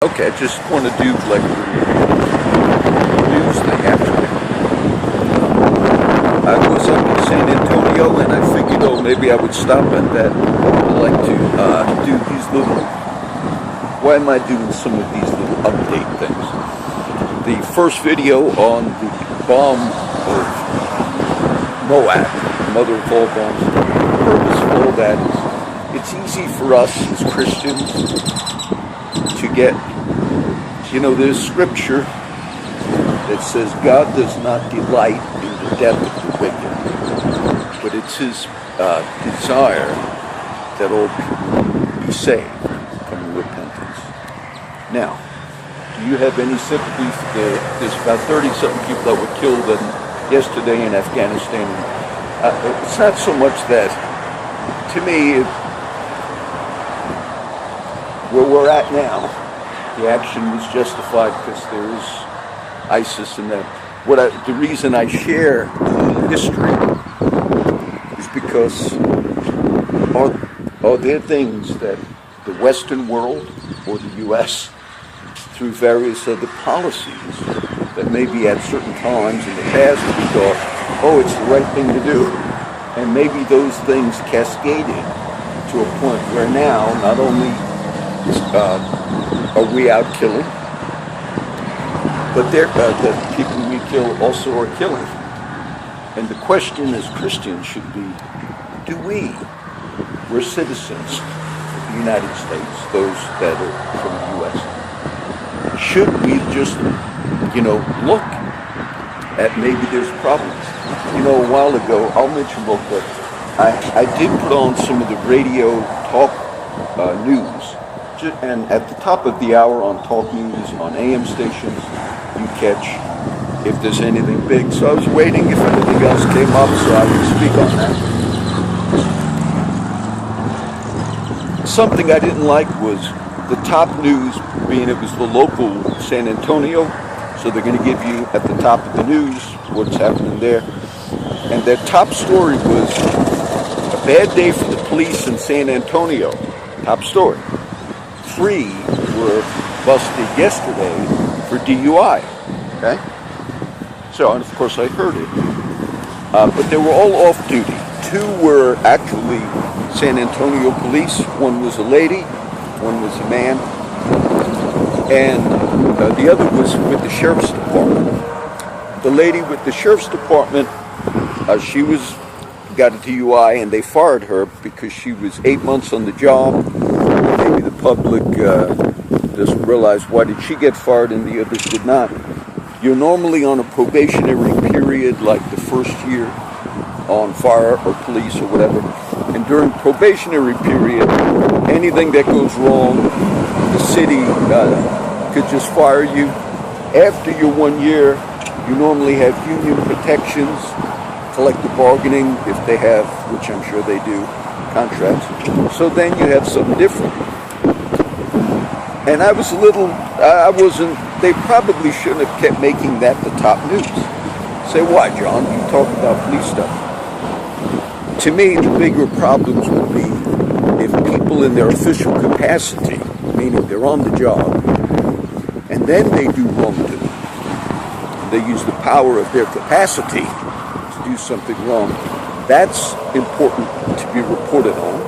Okay, I just want to do like a news thing after. I was up in San Antonio and I figured, oh, maybe I would stop at that. I like to do these little, why am I doing some of these little update things? The first video on the bomb of Moab, mother of all bombs, the purpose of all that is it's easy for us as Christians to get, there's scripture that says God does not delight in the death of the wicked, but it's his desire that all people be saved from repentance. Now, do you have any sympathy for there's about 30-something people that were killed yesterday in Afghanistan? It's not so much that, to me, where we're at now, the action was justified because there is ISIS and that. The reason I share history is because are there things that the Western world or the U.S. through various other policies that maybe at certain times in the past we thought, oh, it's the right thing to do, and maybe those things cascaded to a point where now not only are we out killing, but the people we kill also are killing. And the question as Christians should be, we're citizens of the United States, those that are from the U.S. Should we just, look at maybe there's problems? A while ago, I'll mention real quick, I did put on some of the radio talk news. And at the top of the hour on talk news, on AM stations, you catch if there's anything big. So I was waiting if anything else came up so I could speak on that. Something I didn't like was the top news being it was the local San Antonio. So they're going to give you at the top of the news what's happening there. And their top story was a bad day for the police in San Antonio. Top story. 3 were busted yesterday for DUI. Okay? So, and of course I heard it. But they were all off duty. 2 were actually San Antonio police. 1 was a lady, 1 was a man. And the other was with the sheriff's department. The lady with the sheriff's department, she got a DUI and they fired her because she was 8 months on the job. Maybe the public doesn't realize why did she get fired and the others did not. You're normally on a probationary period like the first year on fire or police or whatever. And during probationary period, anything that goes wrong, the city could just fire you. After your 1 year, you normally have union protections, collective bargaining if they have, which I'm sure they do, contracts. So then you have something different. And I wasn't, they probably shouldn't have kept making that the top news. Say, why, John? You talk about police stuff. To me, the bigger problems would be if people in their official capacity, meaning they're on the job, and then they do wrongdoing. They use the power of their capacity to do something wrong. That's important to be reported on.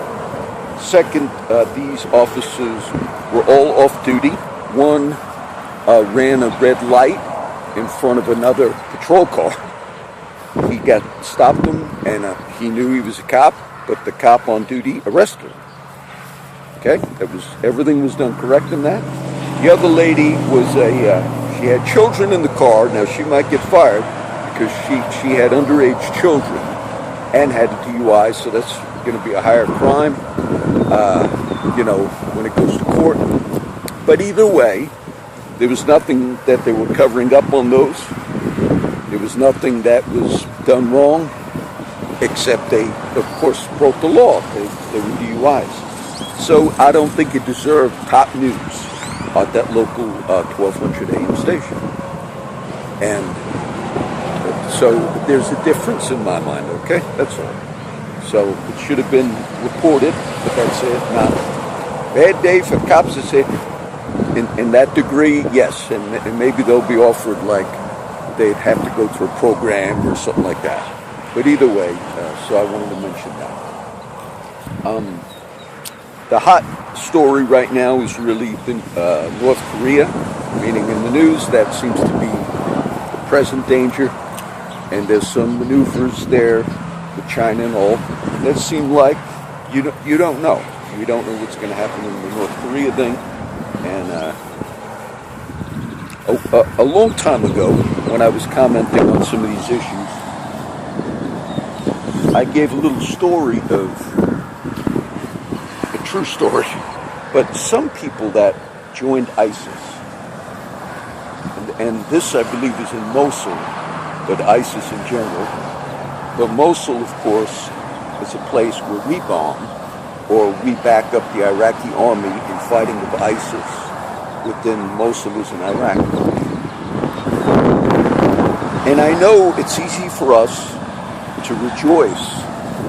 Second, these officers were all off duty. 1 ran a red light in front of another patrol car. He stopped him, and he knew he was a cop, but the cop on duty arrested him. Okay, everything was done correct in that. The other lady was she had children in the car. Now she might get fired because she had underage children and had a DUI, so that's going to be a higher crime, when it goes to court. But either way, there was nothing that they were covering up on those. There was nothing that was done wrong, except they, of course, broke the law. They were DUIs. So I don't think it deserved top news at that local 1200 AM station. And so there's a difference in my mind, okay? That's all. So it should have been reported, but that's it. Not bad day for cops. in that degree, yes, and maybe they'll be offered like they'd have to go through a program or something like that. But either way, so I wanted to mention that. The hot story right now is really North Korea, meaning in the news that seems to be the present danger, and there's some maneuvers there with China and all that seem like you don't know. We don't know what's going to happen in the North Korea thing. And a long time ago, when I was commenting on some of these issues, I gave a little story of a true story, but some people that joined ISIS, and this I believe is in Mosul, but ISIS in general. But Mosul, of course, is a place where we bomb, or we back up the Iraqi army in fighting of ISIS within Mosul is in Iraq. And I know it's easy for us to rejoice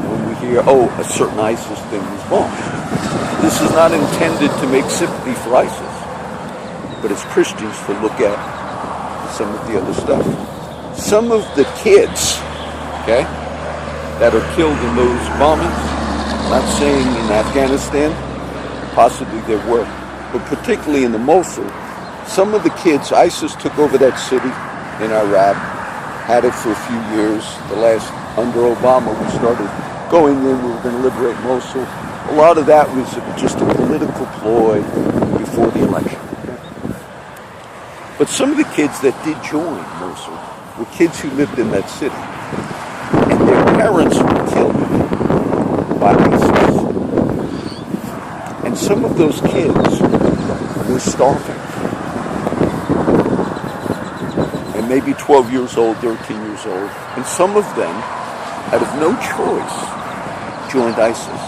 when we hear, oh, a certain ISIS thing was bombed. This is not intended to make sympathy for ISIS, but as Christians to look at some of the other stuff. Some of the kids, okay, that are killed in those bombings, not saying in Afghanistan, possibly there were, but particularly in the Mosul, some of the kids, ISIS took over that city in Iraq, had it for a few years. The last, under Obama, we started going in, we were going to liberate Mosul. A lot of that was just a political ploy before the election. But some of the kids that did join Mosul were kids who lived in that city. And their parents were killed by ISIS. And some of those kids were starving. And maybe 12 years old, 13 years old. And some of them, out of no choice, joined ISIS.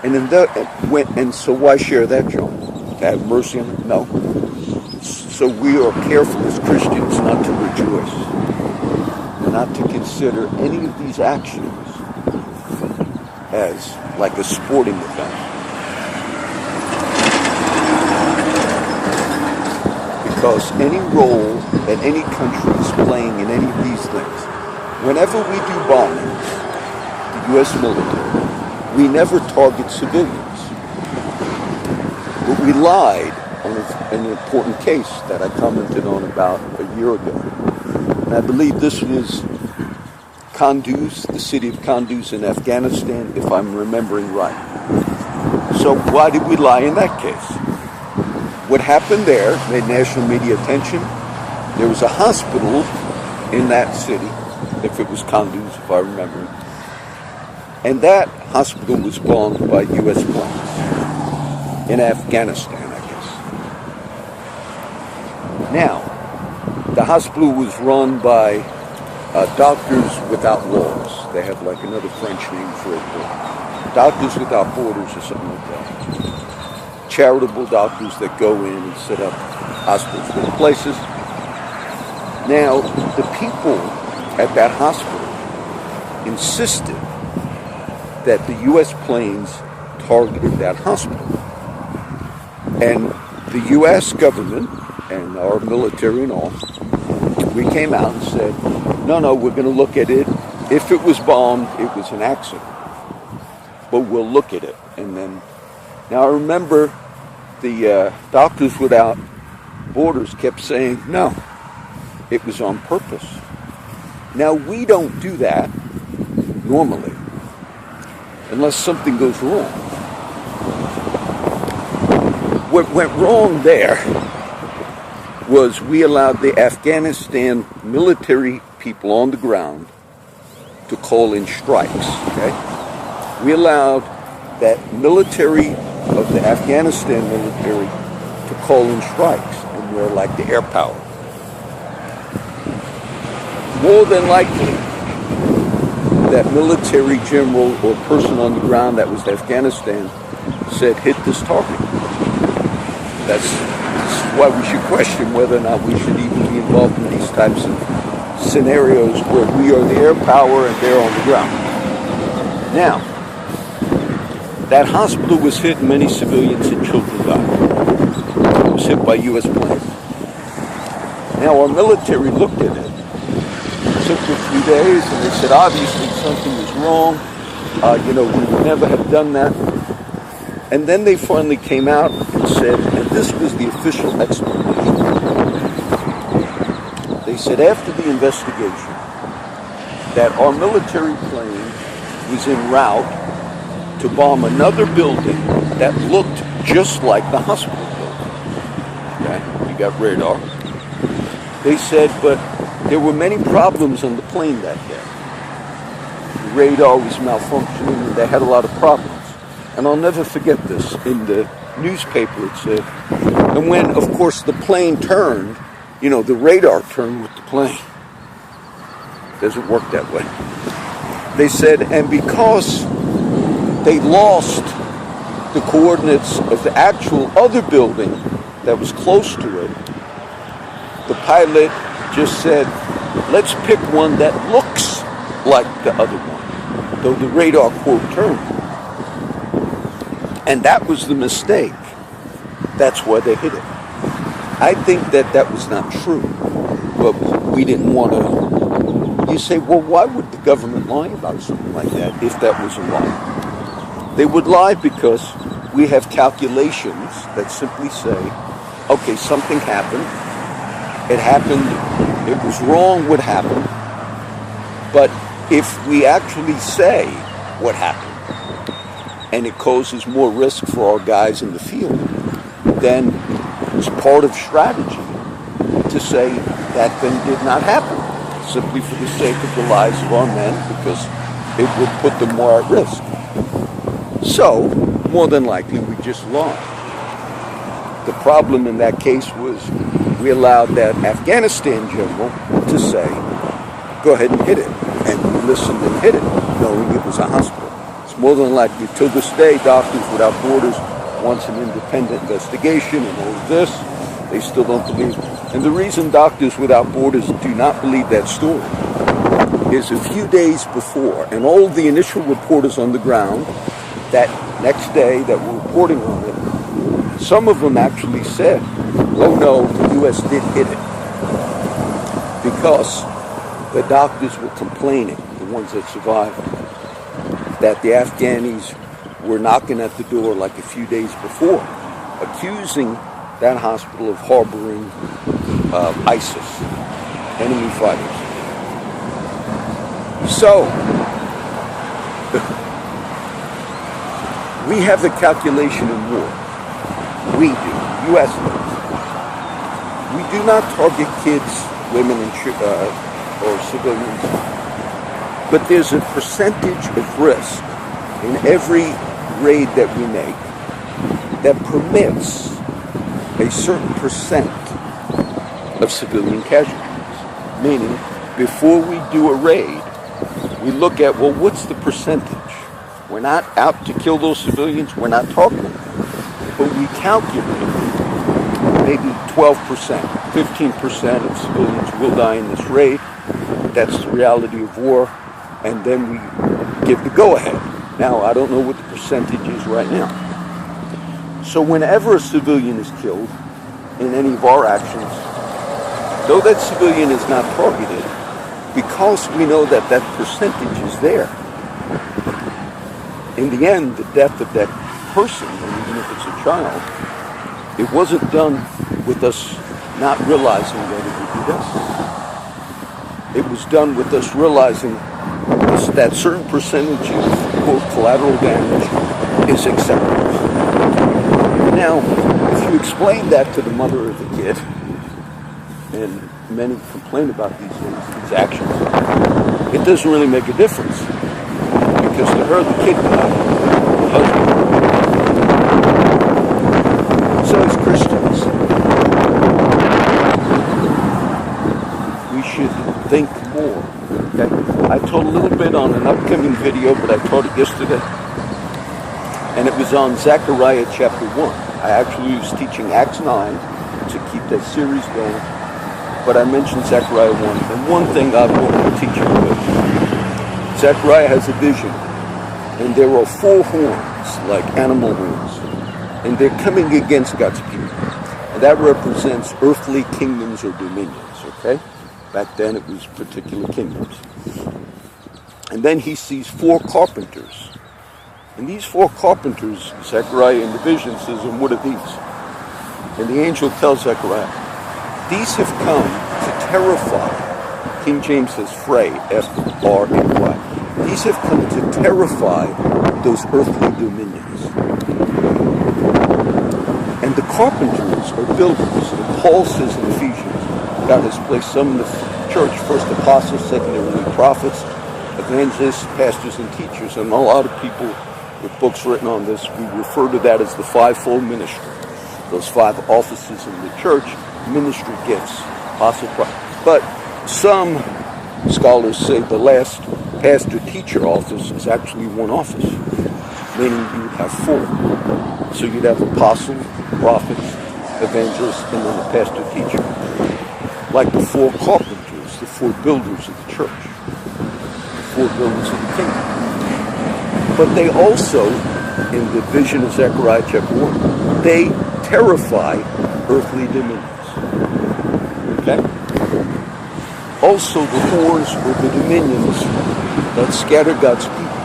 And so why share that, John? To have mercy on them? No. So we are careful as Christians not to rejoice, not to consider any of these actions as like a sporting event. Because any role that any country is playing in any of these things, whenever we do bombings, the U.S. military, we never target civilians. But we lied on an important case that I commented on about a year ago. And I believe this was Kunduz, the city of Kunduz in Afghanistan, if I'm remembering right. So why did we lie in that case? What happened there made national media attention. There was a hospital in that city, if it was Kunduz, if I remember. And that hospital was bombed by U.S. planes in Afghanistan. Now, the hospital was run by Doctors Without Laws. They have like another French name for it, Doctors Without Borders or something like that. Charitable doctors that go in and set up hospitals for the places. Now, the people at that hospital insisted that the U.S. planes targeted that hospital. And the U.S. government and our military and all, we came out and said, no, we're going to look at it. If it was bombed, it was an accident. But we'll look at it. And then, now I remember the Doctors Without Borders kept saying, no, it was on purpose. Now, we don't do that normally, unless something goes wrong. What went wrong there was we allowed the Afghanistan military people on the ground to call in strikes, okay? We allowed that military of the Afghanistan military to call in strikes, and we're like the air power. More than likely, that military general or person on the ground that was Afghanistan said, hit this target. That's why we should question whether or not we should even be involved in these types of scenarios where we are the air power and they're on the ground. Now, that hospital was hit and many civilians and children died. by U.S. planes. Now, our military looked at it. It took a few days, and they said, obviously, something is wrong. We would never have done that. And then they finally came out and said, and this was the official explanation. They said, after the investigation, that our military plane was en route to bomb another building that looked just like the hospital building. Okay, you got radar. They said, but there were many problems on the plane that day. The radar was malfunctioning, and they had a lot of problems. And I'll never forget this. In the newspaper it said, and when, of course, the plane turned, the radar turned with the plane. Doesn't work that way. They said, and because they lost the coordinates of the actual other building that was close to it, the pilot just said, let's pick one that looks like the other one, though the radar quote turned. And that was the mistake. That's why they hit it. I think that was not true, but we didn't want to. You say, well, why would the government lie about something like that if that was a lie? They would lie because we have calculations that simply say, okay, something happened. It happened. It was wrong what happened. But if we actually say what happened, and it causes more risk for our guys in the field, then it's part of strategy to say that thing did not happen, simply for the sake of the lives of our men, because it would put them more at risk. So, more than likely, we just lied. The problem in that case was we allowed that Afghanistan general to say, go ahead and hit it. And we listened and hit it, knowing it was a hospital. More than likely, till this day, Doctors Without Borders wants an independent investigation and all of this. They still don't believe it. And the reason Doctors Without Borders do not believe that story is a few days before, and all the initial reporters on the ground that next day that were reporting on it, some of them actually said, oh no, the U.S. did hit it. Because the doctors were complaining, the ones that survived, that the Afghanis were knocking at the door like a few days before, accusing that hospital of harboring ISIS, enemy fighters. So, we have the calculation in war. We do, U.S. does. We do not target kids, women, or civilians. But there's a percentage of risk in every raid that we make that permits a certain percent of civilian casualties. Meaning, before we do a raid, we look at, well, what's the percentage? We're not out to kill those civilians, we're not targeting them. But we calculate maybe 12%, 15% of civilians will die in this raid. That's the reality of war. And then we give the go-ahead. Now, I don't know what the percentage is right now. So whenever a civilian is killed in any of our actions, though that civilian is not targeted, because we know that that percentage is there, in the end, the death of that person, and even if it's a child, it wasn't done with us not realizing that it would be done. It was done with us realizing that certain percentage of, quote, collateral damage is acceptable. Now, if you explain that to the mother of the kid, and many complain about these actions, it doesn't really make a difference. Because to her, the kid died, the husband. So as Christians, we should think more. Okay? I taught a little bit on an upcoming video, but I taught it yesterday. And it was on Zechariah chapter 1. I actually was teaching Acts 9 to keep that series going. But I mentioned Zechariah 1. And one thing I want to teach you about. Zechariah has a vision. And there are 4 horns, like animal horns. And they're coming against God's people. And that represents earthly kingdoms or dominions, okay? Back then it was particular kingdoms. And then he sees 4 carpenters. And these 4 carpenters, Zechariah in the vision says, and what are these? And the angel tells Zechariah, these have come to terrify. King James says fray, F-R-A-Y. These have come to terrify those earthly dominions. And the carpenters are builders. And Paul says in Ephesians, God has placed some in the church, first apostles, secondarily prophets, evangelists, pastors, and teachers. And a lot of people with books written on this, we refer to that as the fivefold ministry. Those 5 offices in the church, ministry gifts, apostle, prophet. But some scholars say the last pastor-teacher office is actually one office, meaning you would have 4. So you'd have apostle, prophets, evangelists, and then a pastor-teacher. Like the 4 carpenters, the 4 builders of the church, the 4 builders of the kingdom. But they also, in the vision of Zechariah chapter 1, they terrify earthly dominions. Okay? Also the whores or the dominions that scatter God's people.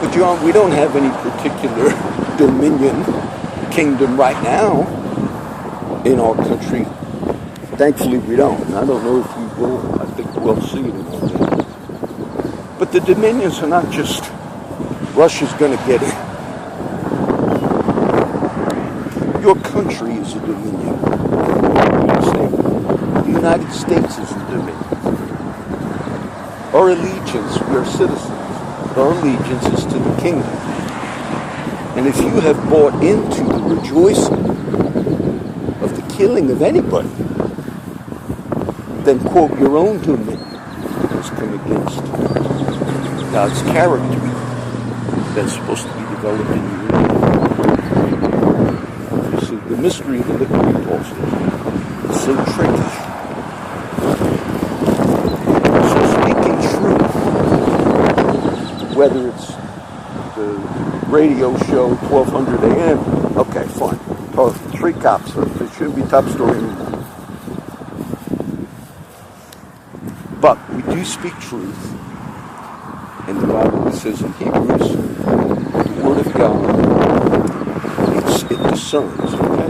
But John, we don't have any particular dominion, kingdom right now in our country. Thankfully we don't. I don't know if we will. I think we'll see it in our day. But the dominions are not just Russia's going to get it. Your country is a dominion. The United States is a dominion. Our allegiance, we are citizens. Our allegiance is to the kingdom. And if you have bought into the rejoicing of the killing of anybody, then, quote, your own dominion has come against God's character that's supposed to be developed in you. You see, the mystery of the liquid also is so tricky. So speaking truth, whether it's the radio show 1200 AM, okay, fine. 3 cops, so it shouldn't be top story anymore. But we do speak truth. And the Bible says in Hebrews, the Word of God, it discerns, okay?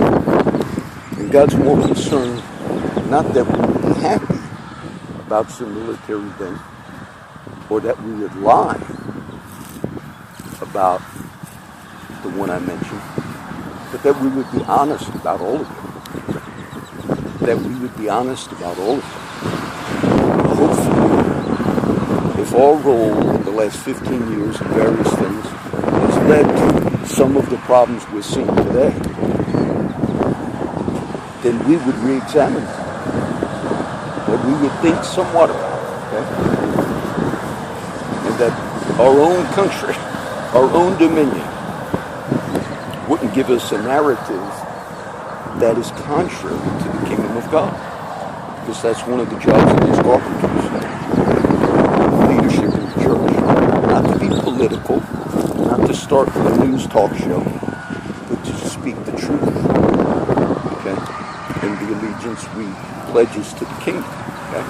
And God's more concerned, not that we would be happy about some military thing, or that we would lie about the one I mentioned, but that we would be honest about all of it. That we would be honest about all of it. Hopefully, if our role in the last 15 years in various things has led to some of the problems we're seeing today, then we would re-examine it. That we would think somewhat about it, okay? And that our own country, our own dominion, wouldn't give us a narrative that is contrary to the kingdom of God. Because that's one of the jobs of these carpenters, leadership in the church. Not to be political, not to start a news talk show, but to speak the truth. Okay? And the allegiance we pledges to the kingdom. Okay?